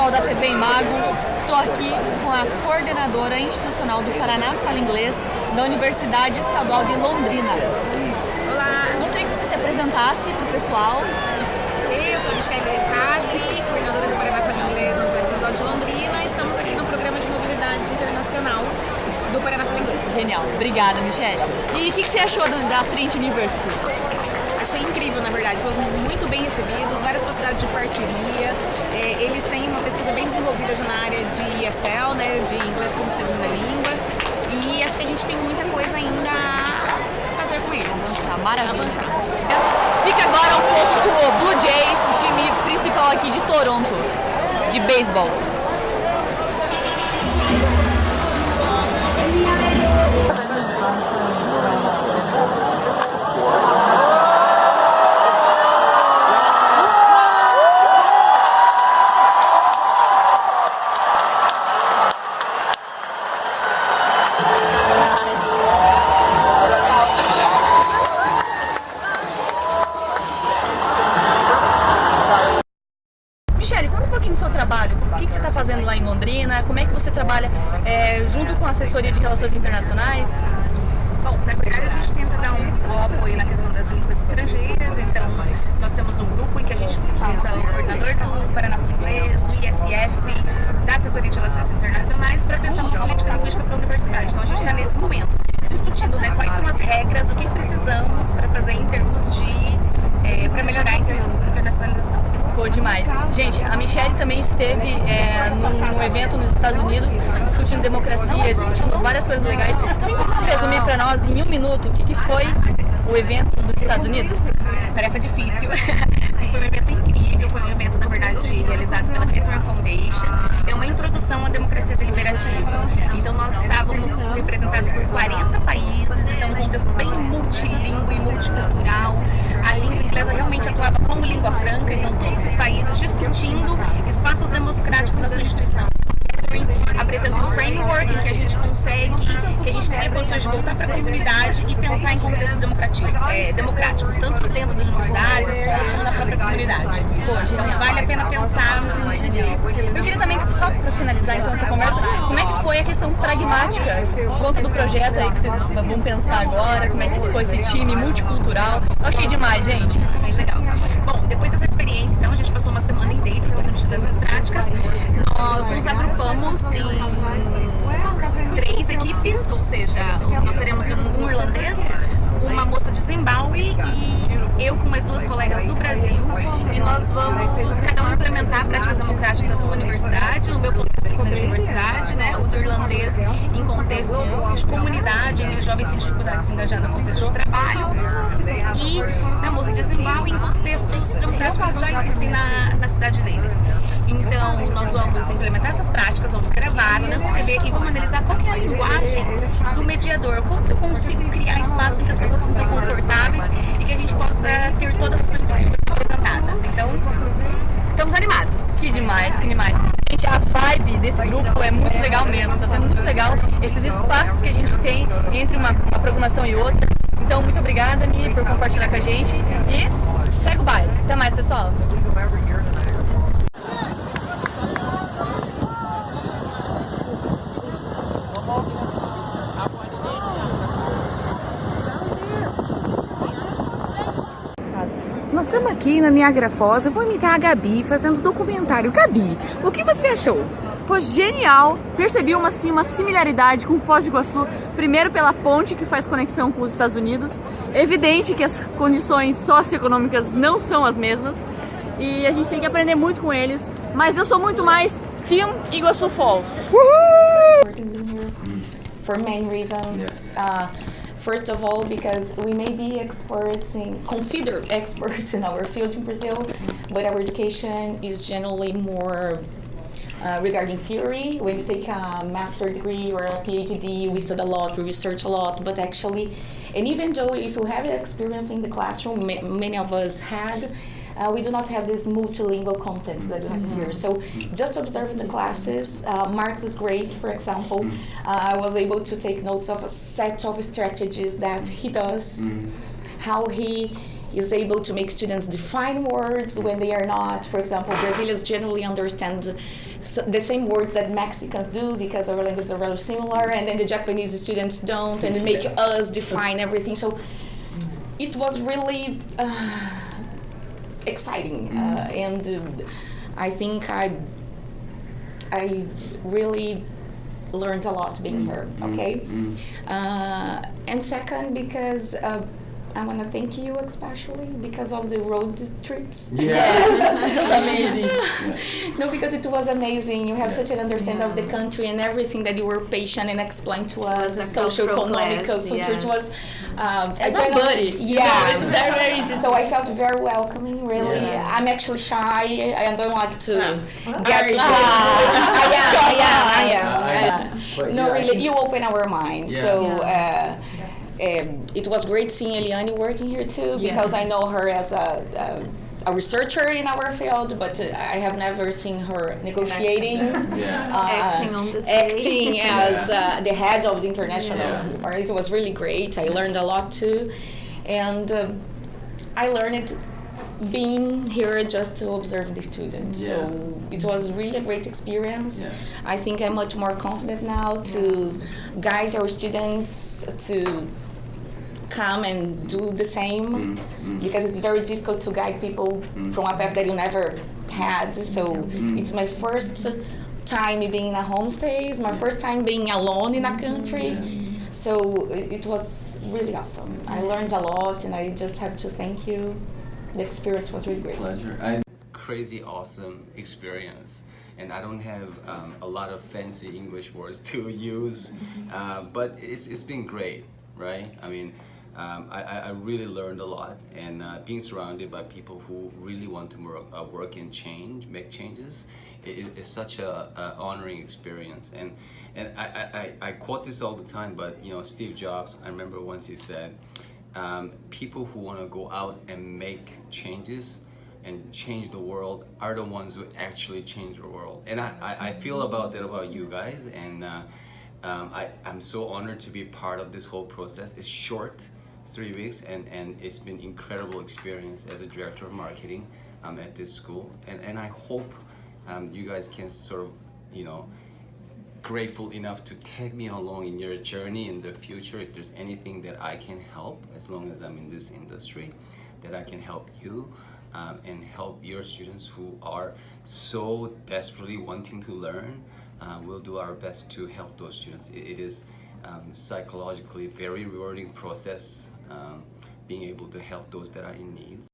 pessoal da TV Imago, estou aqui com a coordenadora institucional do Paraná Fala Inglês da Universidade Estadual de Londrina. Olá! Gostaria que você se apresentasse para o pessoal. Eu sou a Michele Cadre, coordenadora do Paraná Fala Inglês na Universidade Estadual de Londrina. Estamos aqui no programa de mobilidade internacional do Paraná Fala Inglês. Genial, obrigada, Michele. E o que você achou da Trinity University? Achei incrível, na verdade, fomos muito bem recebidos, várias possibilidades de parceria. Eles têm uma pesquisa bem desenvolvida já na área de ESL, né, de inglês como segunda língua, e acho que a gente tem muita coisa ainda a fazer com eles. Avançar, maravilha. Avançar. Fica agora um pouco com o Blue Jays, o time principal aqui de Toronto, de beisebol. Michele, conta um pouquinho do seu trabalho. O que você está fazendo lá em Londrina? Como é que você trabalha junto com a assessoria de relações internacionais? Bom, na verdade a gente tenta dar um apoio na questão das línguas estrangeiras, então nós temos um grupo em que a gente junta o coordenador do Paraná Fala Inglês, do ISF, da assessoria de relações internacionais para pensar uma política linguística para a universidade. Então a gente está nesse momento discutindo, né, quais são as regras, o que precisamos para fazer em termos de para melhorar a internacionalização. Pô, demais. Gente, a Michele também esteve num evento nos Estados Unidos discutindo democracia, discutindo várias coisas legais. Tem como se resumir para nós em um minuto o que foi o evento dos Estados Unidos? Tarefa difícil. Foi um evento incrível, foi um evento, na verdade, realizado pela Cathedral Foundation. É uma introdução à democracia deliberativa. Então, nós estávamos representados por 40 países, então um contexto bem multilingüe e multicultural. A língua inglesa realmente atuava como língua franca, então todos esses países discutindo espaços democráticos da sua instituição. Apresenta um framework em que a gente consegue, que a gente tenha condições de voltar para a comunidade e pensar em contextos democráticos, tanto dentro das universidades, escolas, como na própria comunidade. Pô, então vale a pena pensar. Eu queria também, só para finalizar então essa conversa, como é que foi a questão pragmática? Conta do projeto aí que vocês vão pensar agora, como é que ficou esse time multicultural. Eu achei demais, gente. Bem legal. Bom, depois dessa experiência, então, a gente passou uma semana em Dayton discutindo essas práticas. Nós nos agrupamos em 3 equipes, ou seja, nós teremos um irlandês, uma moça de Zimbábue e eu com mais 2 colegas do Brasil, e nós vamos cada um implementar práticas democráticas na sua universidade. No meu contexto de universidade, né, o do irlandês em contextos de comunidade, em que os jovens têm dificuldade de se engajar no contexto de trabalho, e na moça de Zimbábue em contextos democráticos que já existem na cidade deles. Então, nós vamos implementar essas práticas, vamos gravar, transcrever e vamos analisar qual que é a linguagem do mediador, como eu consigo criar espaços em que as pessoas se sintam confortáveis e que a gente possa ter todas as perspectivas representadas. Então, estamos animados. Que demais, que demais. Gente, a vibe desse grupo é muito legal mesmo, tá sendo muito legal esses espaços que a gente tem entre uma programação e outra. Então, muito obrigada, Mi, por compartilhar com a gente e segue o baile. Até mais, pessoal. Nós estamos aqui na Niagara Falls, eu vou imitar a Gabi fazendo documentário. Gabi, o que você achou? Pô, genial! Percebi uma similaridade com Foz do Iguaçu, primeiro pela ponte que faz conexão com os Estados Unidos. Evidente que as condições socioeconômicas não são as mesmas e a gente tem que aprender muito com eles, mas eu sou muito mais Team Iguaçu Falls. For main reasons. First of all, because we may be considered experts in our field in Brazil, but our education is generally more regarding theory. When you take a master's degree or a PhD, we study a lot, we research a lot, but actually, and even though if you have experience in the classroom, many of us had, we do not have this multilingual context that you have here. So just observing the classes, Marx is great, for example. I was able to take notes of a set of strategies that he does, how he is able to make students define words when they are not. For example, Brazilians generally understand the same words that Mexicans do because our languages are very similar, and then the Japanese students don't, and they make us define everything. So it was really exciting, and I think I really learned a lot being here, okay? And second, because I want to thank you especially because of the road trips. It was amazing. No, because it was amazing. You have such an understanding of the country and everything that you were patient and explained to us, The social, cultural economic, class, so yes. it was As a buddy. Yeah, It's very, very interesting. So I felt very welcoming, really. Yeah. I'm actually shy. I don't like to Very get I am. But No, yeah, I really, think- you open our minds. Yeah. So it was great seeing Eliane working here too, because I know her as a researcher in our field, but I have never seen her negotiating, Yeah. Acting on the stage. acting as the head of the international. Yeah. Or it was really great. I learned a lot too, and I learned being here just to observe the students. Yeah. So it was really a great experience. Yeah. I think I'm much more confident now to guide our students to come and do the same, because it's very difficult to guide people from a path that you never had. So it's my first time being in a homestay. It's my first time being alone in a country. So it was really awesome. I learned a lot, and I just have to thank you. The experience was really great. Pleasure. Crazy awesome experience, and I don't have a lot of fancy English words to use, but it's been great, right? I mean, I really learned a lot, and being surrounded by people who really want to work and make changes, it's such a honoring experience. And I quote this all the time, but you know, Steve Jobs, I remember once he said, people who want to go out and make changes and change the world are the ones who actually change the world. And I feel about that about you guys, and I'm so honored to be part of this whole process. It's short, 3 weeks, and it's been incredible experience as a director of marketing at this school. And I hope you guys can sort of, you know, grateful enough to take me along in your journey in the future. If there's anything that I can help, as long as I'm in this industry, that I can help you and help your students who are so desperately wanting to learn, we'll do our best to help those students. It is psychologically very rewarding process, being able to help those that are in need.